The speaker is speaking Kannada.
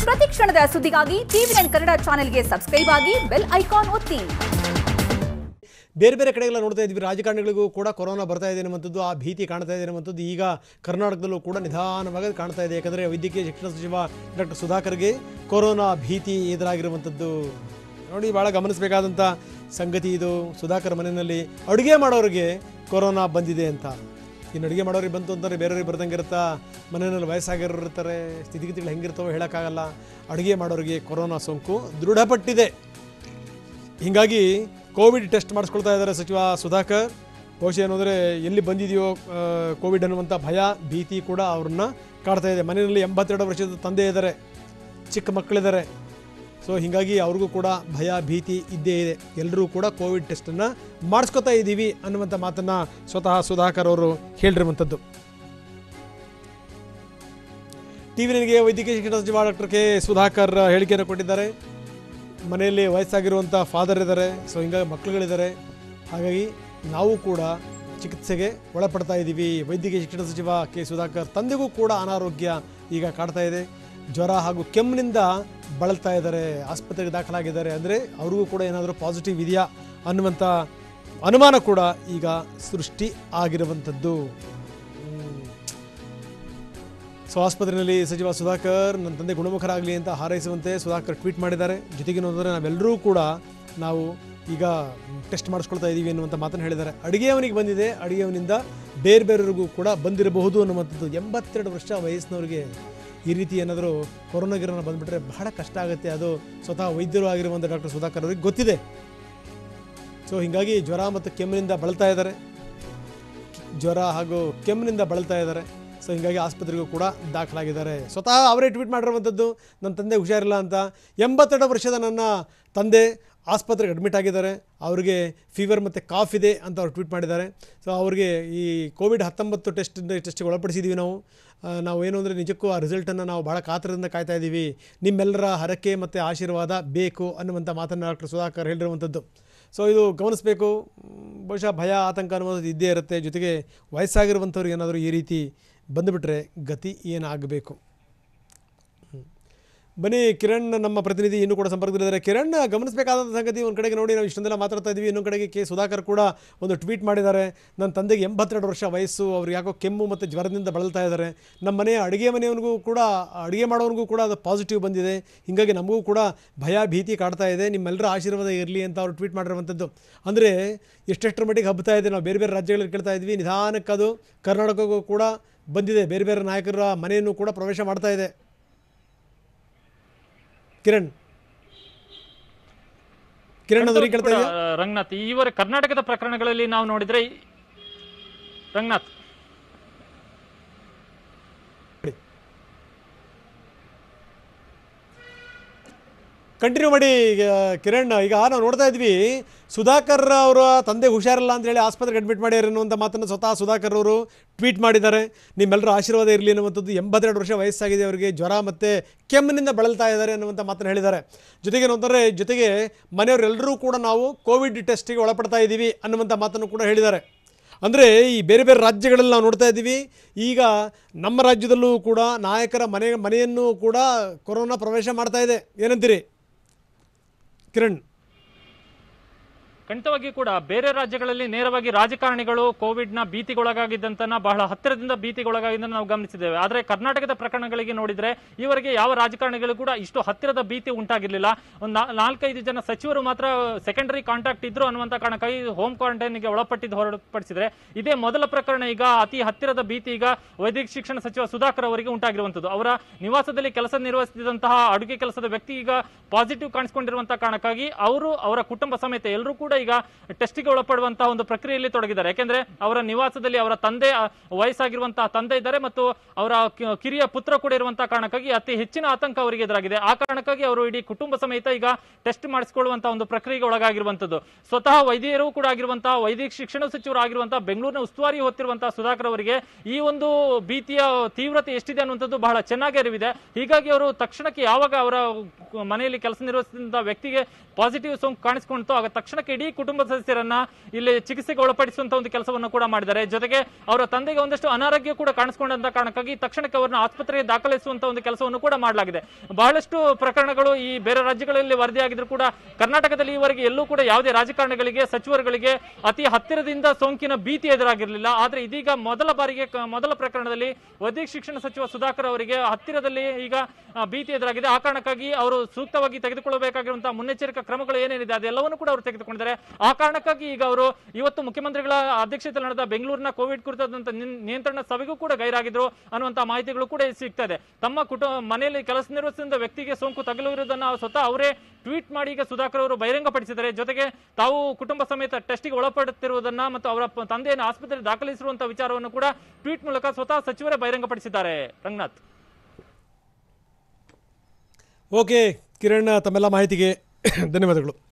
ಪ್ರತಿ ಕ್ಷಣದ ಸುದ್ದಿಗಾಗಿ ಟಿವಿ9 ಕನ್ನಡ ಚಾನೆಲ್ಗೆ ಸಬ್ಸ್ಕ್ರೈಬ್ ಆಗಿ ಬೆಲ್ ಐಕಾನ್ ಒತ್ತಿ. ಬೇರೆ ಬೇರೆ ಕಡೆಗೆಲ್ಲ ನೋಡ್ತಾ ಇದ್ವಿ, ರಾಜಕಾರಣಿಗಳಿಗೂ ಕೂಡ ಕೊರೋನಾ ಬರ್ತಾ ಇದೆ ಅನ್ನುವಂಥದ್ದು, ಆ ಭೀತಿ ಕಾಣ್ತಾ ಇದೆ ಅನ್ನುವಂಥದ್ದು ಈಗ ಕರ್ನಾಟಕದಲ್ಲೂ ಕೂಡ ನಿಧಾನವಾಗಿ ಕಾಣ್ತಾ ಇದೆ. ಯಾಕಂದರೆ ವೈದ್ಯಕೀಯ ಶಿಕ್ಷಣ ಸಚಿವ ಡಾಕ್ಟರ್ ಸುಧಾಕರ್ಗೆ ಕೊರೋನಾ ಭೀತಿ ಎದುರಾಗಿರುವಂಥದ್ದು ನೋಡಿ, ಭಾಳ ಗಮನಿಸಬೇಕಾದಂಥ ಸಂಗತಿ ಇದು. ಸುಧಾಕರ್ ಮನೆಯಲ್ಲಿ ಅಡುಗೆ ಮಾಡೋರಿಗೆ ಕೊರೋನಾ ಬಂದಿದೆ ಅಂತ. ಇನ್ನು ಅಡುಗೆ ಮಾಡೋರಿಗೆ ಬಂತು ಅಂತಾರೆ, ಬೇರೆಯವ್ರಿಗೆ ಬರ್ದಂಗೆ ಇರುತ್ತಾ? ಮನೆಯಲ್ಲಿ ವಯಸ್ಸಾಗಿರೋರು ಇರ್ತಾರೆ, ಸ್ಥಿತಿಗತಿಗಳು ಹೆಂಗಿರ್ತಾವೋ ಹೇಳೋಕ್ಕಾಗಲ್ಲ. ಅಡುಗೆ ಮಾಡೋರಿಗೆ ಕೊರೋನಾ ಸೋಂಕು ದೃಢಪಟ್ಟಿದೆ. ಹೀಗಾಗಿ ಕೋವಿಡ್ ಟೆಸ್ಟ್ ಮಾಡಿಸ್ಕೊಳ್ತಾ ಇದ್ದಾರೆ ಸಚಿವ ಸುಧಾಕರ್. ಬಹುಶಃ ಏನು ಅಂದರೆ ಎಲ್ಲಿ ಬಂದಿದೆಯೋ ಕೋವಿಡ್ ಅನ್ನುವಂಥ ಭಯ ಭೀತಿ ಕೂಡ ಅವ್ರನ್ನ ಕಾಡ್ತಾ ಇದೆ. ಮನೆಯಲ್ಲಿ 82 ವರ್ಷದ ತಂದೆ ಇದ್ದಾರೆ, ಚಿಕ್ಕ ಮಕ್ಕಳಿದ್ದಾರೆ. ಸೊ ಹೀಗಾಗಿ ಅವ್ರಿಗೂ ಕೂಡ ಭಯ ಭೀತಿ ಇದ್ದೇ ಇದೆ. ಎಲ್ಲರೂ ಕೂಡ ಕೋವಿಡ್ ಟೆಸ್ಟನ್ನು ಮಾಡಿಸ್ಕೊತಾ ಇದ್ದೀವಿ ಅನ್ನುವಂಥ ಮಾತನ್ನು ಸ್ವತಃ ಸುಧಾಕರ್ ಅವರು ಹೇಳಿರುವಂಥದ್ದು. ಟಿವಿ9ಗೆ ವೈದ್ಯಕೀಯ ಶಿಕ್ಷಣ ಸಚಿವ ಡಾಕ್ಟರ್ ಕೆ ಸುಧಾಕರ್ ಹೇಳಿಕೆಯನ್ನು ಕೊಟ್ಟಿದ್ದಾರೆ. ಮನೆಯಲ್ಲಿ ವಯಸ್ಸಾಗಿರುವಂಥ ಫಾದರ್ ಇದ್ದಾರೆ, ಸೊ ಹಿಂಗಾಗಿ ಮಕ್ಕಳುಗಳಿದ್ದಾರೆ. ಹಾಗಾಗಿ ನಾವು ಕೂಡ ಚಿಕಿತ್ಸೆಗೆ ಒಳಪಡ್ತಾ ಇದ್ದೀವಿ. ವೈದ್ಯಕೀಯ ಶಿಕ್ಷಣ ಸಚಿವ ಕೆ ಸುಧಾಕರ್ ತಂದೆಗೂ ಕೂಡ ಅನಾರೋಗ್ಯ ಈಗ ಕಾಡ್ತಾ ಇದೆ. ಜ್ವರ ಹಾಗೂ ಕೆಮ್ಮಿನಿಂದ ಬಳಲ್ತಾ ಇದ್ದಾರೆ, ಆಸ್ಪತ್ರೆಗೆ ದಾಖಲಾಗಿದ್ದಾರೆ. ಅಂದರೆ ಅವ್ರಿಗೂ ಕೂಡ ಏನಾದರೂ ಪಾಸಿಟಿವ್ ಇದೆಯಾ ಅನ್ನುವಂಥ ಅನುಮಾನ ಕೂಡ ಈಗ ಸೃಷ್ಟಿ ಆಗಿರುವಂಥದ್ದು. ಸೊ ಆಸ್ಪತ್ರೆಯಲ್ಲಿ ಸಚಿವ ಸುಧಾಕರ್ ನನ್ನ ತಂದೆ ಗುಣಮುಖರಾಗಲಿ ಅಂತ ಹಾರೈಸುವಂತೆ ಸುಧಾಕರ್ ಟ್ವೀಟ್ ಮಾಡಿದ್ದಾರೆ. ಜೊತೆಗೆ ನೋಡಿದ್ರೆ ನಾವೆಲ್ಲರೂ ಕೂಡ ನಾವು ಈಗ ಟೆಸ್ಟ್ ಮಾಡಿಸ್ಕೊಳ್ತಾ ಇದ್ದೀವಿ ಅನ್ನುವಂಥ ಮಾತನ್ನು ಹೇಳಿದ್ದಾರೆ. ಅಡುಗೆಯವನಿಗೆ ಬಂದಿದೆ, ಅಡುಗೆಯವನಿಂದ ಬೇರೆಯವ್ರಿಗೂ ಕೂಡ ಬಂದಿರಬಹುದು ಅನ್ನುವಂಥದ್ದು. 82 ವರ್ಷ ವಯಸ್ಸಿನವ್ರಿಗೆ ಈ ರೀತಿ ಏನಾದರೂ ಕೊರೋನಾ ಗಿರೋನ ಬಂದುಬಿಟ್ರೆ ಬಹಳ ಕಷ್ಟ ಆಗುತ್ತೆ. ಅದು ಸ್ವತಃ ವೈದ್ಯರು ಆಗಿರುವಂಥ ಡಾಕ್ಟರ್ ಸುಧಾಕರ್ ಅವರಿಗೆ ಗೊತ್ತಿದೆ. ಸೊ ಹೀಗಾಗಿ ಜ್ವರ ಮತ್ತು ಕೆಮ್ಮಿನಿಂದ ಬಳಲ್ತಾ ಇದ್ದಾರೆ, ಜ್ವರ ಹಾಗೂ ಕೆಮ್ಮಿನಿಂದ ಬಳಲ್ತಾ ಇದ್ದಾರೆ. ಸೊ ಹೀಗಾಗಿ ಆಸ್ಪತ್ರೆಗೂ ಕೂಡ ದಾಖಲಾಗಿದ್ದಾರೆ. ಸ್ವತಃ ಅವರೇ ಟ್ವೀಟ್ ಮಾಡಿರುವಂಥದ್ದು, ನನ್ನ ತಂದೆ ಹುಷಾರಿಲ್ಲ ಅಂತ. 82 ವರ್ಷದ ನನ್ನ ತಂದೆ ಆಸ್ಪತ್ರೆಗೆ ಅಡ್ಮಿಟ್ ಆಗಿದ್ದಾರೆ, ಅವರಿಗೆ ಫೀವರ್ ಮತ್ತು ಕಾಫ್ ಇದೆ ಅಂತ ಅವ್ರು ಟ್ವೀಟ್ ಮಾಡಿದ್ದಾರೆ. ಸೊ ಅವ್ರಿಗೆ ಈ ಕೋವಿಡ್-19 ಟೆಸ್ಟಿಗೆ ಒಳಪಡಿಸಿದ್ದೀವಿ ನಾವು ಏನು ಅಂದರೆ ನಿಜಕ್ಕೂ ಆ ರಿಸಲ್ಟನ್ನು ನಾವು ಭಾಳ ಕಾತರದಿಂದ ಕಾಯ್ತಾ ಇದ್ದೀವಿ. ನಿಮ್ಮೆಲ್ಲರ ಹರಕೆ ಮತ್ತು ಆಶೀರ್ವಾದ ಬೇಕು ಅನ್ನುವಂಥ ಮಾತನ್ನು ಡಾಕ್ಟರ್ ಸುಧಾಕರ್ ಹೇಳಿರುವಂಥದ್ದು. ಸೊ ಇದು ಗಮನಿಸಬೇಕು. ಬಹುಶಃ ಭಯ ಆತಂಕ ಅನ್ನೋದು ಇದ್ದೇ ಇರುತ್ತೆ. ಜೊತೆಗೆ ವಯಸ್ಸಾಗಿರುವಂಥವ್ರಿಗೆ ಏನಾದರೂ ಈ ರೀತಿ ಬಂದುಬಿಟ್ರೆ ಗತಿ ಏನಾಗಬೇಕು? ಬನ್ನಿ, ಕಿರಣ್ ನಮ್ಮ ಪ್ರತಿನಿಧಿ ಇನ್ನೂ ಕೂಡ ಸಂಪರ್ಕದಲ್ಲಿದ್ದಾರೆ. ಕಿರಣ್, ಗಮನಿಸಬೇಕಾದಂಥ ಸಂಗತಿ ಒಂದು ಕಡೆಗೆ ನೋಡಿ, ನಾವು ಇಷ್ಟೊಂದೆಲ್ಲ ಮಾತಾಡ್ತಾ ಇದ್ದೀವಿ, ಇನ್ನೊಂದು ಕಡೆಗೆ ಕೆ ಸುಧಾಕರ್ ಕೂಡ ಒಂದು ಟ್ವೀಟ್ ಮಾಡಿದ್ದಾರೆ. ನನ್ನ ತಂದೆಗೆ 82 ವರ್ಷ ವಯಸ್ಸು, ಅವ್ರಿಗೆ ಯಾಕೋ ಕೆಮ್ಮು ಮತ್ತು ಜ್ವರದಿಂದ ಬಳಲ್ತಾ ಇದ್ದಾರೆ. ನಮ್ಮ ಮನೆಯ ಅಡುಗೆ ಮನೆಯವನಿಗೂ ಕೂಡ, ಅಡುಗೆ ಮಾಡೋನಿಗೂ ಕೂಡ ಅದು ಪಾಸಿಟಿವ್ ಬಂದಿದೆ. ಹೀಗಾಗಿ ನಮಗೂ ಕೂಡ ಭಯ ಭೀತಿ ಕಾಡ್ತಾ ಇದೆ, ನಿಮ್ಮೆಲ್ಲರ ಆಶೀರ್ವಾದ ಇರಲಿ ಅಂತ ಅವರು ಟ್ವೀಟ್ ಮಾಡಿರುವಂಥದ್ದು. ಅಂದರೆ ಎಷ್ಟೆಷ್ಟರ ಮಟ್ಟಿಗೆ ಹಬ್ಬತಾ ಇದೆ. ನಾವು ಬೇರೆ ಬೇರೆ ರಾಜ್ಯಗಳಲ್ಲಿ ಕೇಳ್ತಾ ಇದ್ವಿ, ನಿಧಾನಕ್ಕೆ ಅದು ಕರ್ನಾಟಕಕ್ಕೂ ಕೂಡ ಬಂದಿದೆ. ಬೇರೆ ಬೇರೆ ನಾಯಕರ ಮನೆಯನ್ನು ಕೂಡ ಪ್ರವೇಶ ಮಾಡ್ತಾ ಇದೆ. ಕಿರಣ್ ರಂಗನಾಥ್, ಇವರ ಕರ್ನಾಟಕದ ಪ್ರಕರಣಗಳಲ್ಲಿ ನಾವು ನೋಡಿದ್ರೆ ರಂಗನಾಥ್ ಕಂಟಿನ್ಯೂ ಮಾಡಿ ಕಿರಣ್. ಈಗ ನಾವು ನೋಡ್ತಾ ಇದ್ವಿ, ಸುಧಾಕರ್ ಅವರ ತಂದೆ ಹುಷಾರಿಲ್ಲ ಅಂತೇಳಿ ಆಸ್ಪತ್ರೆಗೆ ಅಡ್ಮಿಟ್ ಮಾಡ್ಯಾರ ಅನ್ನುವಂಥ ಮಾತನ್ನು ಸ್ವತಃ ಸುಧಾಕರ್ ಅವರು ಟ್ವೀಟ್ ಮಾಡಿದ್ದಾರೆ. ನಿಮ್ಮೆಲ್ಲರ ಆಶೀರ್ವಾದ ಇರಲಿ ಅನ್ನುವಂಥದ್ದು. 82 ವರ್ಷ ವಯಸ್ಸಾಗಿದೆ ಅವರಿಗೆ, ಜ್ವರ ಮತ್ತು ಕೆಮ್ಮಿನಿಂದ ಬಳಲ್ತಾ ಇದ್ದಾರೆ ಅನ್ನುವಂಥ ಮಾತನ್ನು ಹೇಳಿದ್ದಾರೆ. ಜೊತೆಗೆ ನೋಡ್ತಾರೆ, ಜೊತೆಗೆ ಮನೆಯವರೆಲ್ಲರೂ ಕೂಡ ನಾವು ಕೋವಿಡ್ ಟೆಸ್ಟಿಗೆ ಒಳಪಡ್ತಾ ಇದ್ದೀವಿ ಅನ್ನುವಂಥ ಮಾತನ್ನು ಕೂಡ ಹೇಳಿದ್ದಾರೆ. ಅಂದರೆ ಈ ಬೇರೆ ಬೇರೆ ರಾಜ್ಯಗಳಲ್ಲಿ ನಾವು ನೋಡ್ತಾ ಇದ್ದೀವಿ, ಈಗ ನಮ್ಮ ರಾಜ್ಯದಲ್ಲೂ ಕೂಡ ನಾಯಕರ ಮನೆಯನ್ನು ಕೂಡ ಕೊರೋನಾ ಪ್ರವೇಶ ಮಾಡ್ತಾ ಇದೆ. ಏನಂತೀರಿ ಕಿರಣ್? ಖಂಡಿತವಾಗಿ ಕೂಡ ಬೇರೆ ರಾಜ್ಯಗಳಲ್ಲಿ ನೇರವಾಗಿ ರಾಜಕಾರಣಿಗಳು ಕೋವಿಡ್ನ ಭೀತಿಗೊಳಗಾಗಿದ್ದಂತನ ಬಹಳ ಹತ್ತಿರದಿಂದ ಭೀತಿಗೊಳಗಾಗಿದ್ದನ್ನು ನಾವು ಗಮನಿಸಿದ್ದೇವೆ. ಆದರೆ ಕರ್ನಾಟಕದ ಪ್ರಕರಣಗಳಿಗೆ ನೋಡಿದ್ರೆ ಈವರೆಗೆ ಯಾವ ರಾಜಕಾರಣಿಗಳು ಕೂಡ ಇಷ್ಟು ಹತ್ತಿರದ ಭೀತಿ ಉಂಟಾಗಿರಲಿಲ್ಲ. ಒಂದು 4-5 ಜನ ಸಚಿವರು ಮಾತ್ರ ಸೆಕೆಂಡರಿ ಕಾಂಟ್ಯಾಕ್ಟ್ ಇದ್ರು ಅನ್ನುವಂಥ ಕಾರಣಕ್ಕಾಗಿ ಹೋಮ್ ಕ್ವಾರಂಟೈನ್ಗೆ ಒಳಪಟ್ಟಿದ್ದು ಹೊರತುಪಡಿಸಿದ್ರೆ ಇದೇ ಮೊದಲ ಪ್ರಕರಣ. ಈಗ ಅತಿ ಹತ್ತಿರದ ಭೀತಿ ಈಗ ವೈದ್ಯಕೀಯ ಶಿಕ್ಷಣ ಸಚಿವ ಸುಧಾಕರ್ ಅವರಿಗೆ ಉಂಟಾಗಿರುವಂಥದ್ದು. ಅವರ ನಿವಾಸದಲ್ಲಿ ಕೆಲಸ ನಿರ್ವಹಿಸುತ್ತಿದ್ದಂತಹ ಅಡುಗೆ ಕೆಲಸದ ವ್ಯಕ್ತಿ ಈಗ ಪಾಸಿಟಿವ್ ಕಾಣಿಸಿಕೊಂಡಿರುವಂತಹ ಕಾರಣಕ್ಕಾಗಿ ಅವರು ಅವರ ಕುಟುಂಬ ಸಮೇತ ಎಲ್ಲರೂ ಕೂಡ ಈಗ ಟೆಸ್ಟಿಗೆ ಒಳಪಡುವಂತಹ ಒಂದು ಪ್ರಕ್ರಿಯೆಯಲ್ಲಿ ತೊಡಗಿದ್ದಾರೆ. ಯಾಕೆಂದ್ರೆ ಅವರ ನಿವಾಸದಲ್ಲಿ ಅವರ ತಂದೆ, ವಯಸ್ಸಾಗಿರುವಂತಹ ತಂದೆ ಇದ್ದಾರೆ ಮತ್ತು ಅವರ ಕಿರಿಯ ಪುತ್ರ ಕೂಡ ಇರುವಂತಹ ಕಾರಣಕ್ಕಾಗಿ ಅತಿ ಹೆಚ್ಚಿನ ಆತಂಕ ಅವರಿಗೆ ಎದುರಾಗಿದೆ. ಆ ಕಾರಣಕ್ಕಾಗಿ ಅವರು ಇಡೀ ಕುಟುಂಬ ಸಮೇತ ಈಗ ಟೆಸ್ಟ್ ಮಾಡಿಸಿಕೊಳ್ಳುವಂತಹ ಒಂದು ಪ್ರಕ್ರಿಯೆಗೆ ಒಳಗಾಗಿರುವಂತದ್ದು. ಸ್ವತಃ ವೈದ್ಯರು ಕೂಡ ಆಗಿರುವಂತಹ ವೈದ್ಯಕೀಯ ಶಿಕ್ಷಣ ಸಚಿವರು ಆಗಿರುವಂತಹ ಬೆಂಗಳೂರಿನ ಉಸ್ತುವಾರಿ ಹೊತ್ತಿರುವಂತಹ ಸುಧಾಕರ್ ಅವರಿಗೆ ಈ ಒಂದು ಭೀತಿಯ ತೀವ್ರತೆ ಎಷ್ಟಿದೆ ಅನ್ನುವಂಥದ್ದು ಬಹಳ ಚೆನ್ನಾಗಿ ಅರಿವಿದೆ. ಹೀಗಾಗಿ ಅವರು ತಕ್ಷಣಕ್ಕೆ ಯಾವಾಗ ಅವರ ಮನೆಯಲ್ಲಿ ಕೆಲಸ ನಿರ್ವಹಿಸಿದಂತಹ ವ್ಯಕ್ತಿಗೆ ಪಾಸಿಟಿವ್ ಸೋಂಕು ಕಾಣಿಸಿಕೊಂಡಿತು ಆಗ ತಕ್ಷಣಕ್ಕೆ ಇಡೀ ಕುಟುಂಬ ಸದಸ್ಯರನ್ನ ಇಲ್ಲಿ ಚಿಕಿತ್ಸೆಗೆ ಒಳಪಡಿಸುವಂತ ಒಂದು ಕೆಲಸವನ್ನು ಕೂಡ ಮಾಡಿದ್ದಾರೆ. ಜೊತೆಗೆ ಅವರ ತಂದೆಗೆ ಒಂದಷ್ಟು ಅನಾರೋಗ್ಯ ಕೂಡ ಕಾಣಿಸಿಕೊಂಡಂತ ಕಾರಣಕ್ಕಾಗಿ ತಕ್ಷಣಕ್ಕೆ ಅವರನ್ನ ಆಸ್ಪತ್ರೆಗೆ ದಾಖಲಿಸುವಂತ ಒಂದು ಕೆಲಸವನ್ನು ಕೂಡ ಮಾಡಲಾಗಿದೆ. ಬಹಳಷ್ಟು ಪ್ರಕರಣಗಳು ಈ ಬೇರೆ ರಾಜ್ಯಗಳಲ್ಲಿ ವರದಿಯಾಗಿದ್ರು ಕೂಡ ಕರ್ನಾಟಕದಲ್ಲಿ ಈವರೆಗೆ ಎಲ್ಲೂ ಕೂಡ ಯಾವುದೇ ರಾಜಕಾರಣಿಗಳಿಗೆ ಸಚಿವರುಗಳಿಗೆ ಅತಿ ಹತ್ತಿರದಿಂದ ಸೋಂಕಿನ ಭೀತಿ ಎದುರಾಗಿರಲಿಲ್ಲ. ಆದ್ರೆ ಇದೀಗ ಮೊದಲ ಪ್ರಕರಣದಲ್ಲಿ ವೈದ್ಯಕೀಯ ಶಿಕ್ಷಣ ಸಚಿವ ಸುಧಾಕರ್ ಅವರಿಗೆ ಹತ್ತಿರದಲ್ಲಿ ಈಗ ಭೀತಿ ಎದುರಾಗಿದೆ. ಆ ಕಾರಣಕ್ಕಾಗಿ ಅವರು ಸೂಕ್ತವಾಗಿ ತೆಗೆದುಕೊಳ್ಳಬೇಕಾಗಿರುವಂತಹ ಮುನ್ನೆಚ್ಚರಿಕಾ ಕ್ರಮಗಳು ಏನೇನಿದೆ ಅದೆಲ್ಲವನ್ನು ಕೂಡ ಅವರು ತೆಗೆದುಕೊಂಡಿದ್ದಾರೆ. ಆ ಕಾರಣಕ್ಕಾಗಿ ಈಗ ಅವರು ಇವತ್ತು ಮುಖ್ಯಮಂತ್ರಿಗಳ ಅಧ್ಯಕ್ಷತೆಯಲ್ಲಿ ನಡೆದ ಬೆಂಗಳೂರಿನ ಕೋವಿಡ್ ಕುರಿತಾದಂತಹ ನಿಯಂತ್ರಣ ಸಭೆಗೂ ಕೂಡ ಗೈರಾಗಿದ್ರು ಅನ್ನುವಂತಹ ಮಾಹಿತಿಗಳು ಕೂಡ ಸಿಗ್ತಾ ಇದೆ. ತಮ್ಮ ಮನೆಯಲ್ಲಿ ಕೆಲಸ ನಿರ್ವಹಿಸಿದ ವ್ಯಕ್ತಿಗೆ ಸೋಂಕು ತಗುಲಿರುವುದನ್ನು ಸ್ವತಃ ಅವರೇ ಟ್ವೀಟ್ ಮಾಡಿ ಈಗ ಸುಧಾಕರ್ ಅವರು ಬಹಿರಂಗಪಡಿಸಿದ್ದಾರೆ. ಜೊತೆಗೆ ತಾವು ಕುಟುಂಬ ಸಮೇತ ಟೆಸ್ಟ್ಗೆ ಒಳಪಡುತ್ತಿರುವುದನ್ನ ಮತ್ತು ಅವರ ತಂದೆಯನ್ನು ಆಸ್ಪತ್ರೆಗೆ ದಾಖಲಿಸಿರುವಂತಹ ವಿಚಾರವನ್ನು ಕೂಡ ಟ್ವೀಟ್ ಮೂಲಕ ಸ್ವತಃ ಸಚಿವರೇ ಬಹಿರಂಗಪಡಿಸಿದ್ದಾರೆ. ರಂಗನಾಥ್. ಓಕೆ ಕಿರಣ್, ತಮ್ಮೆಲ್ಲ ಮಾಹಿತಿಗೆ ಧನ್ಯವಾದಗಳು.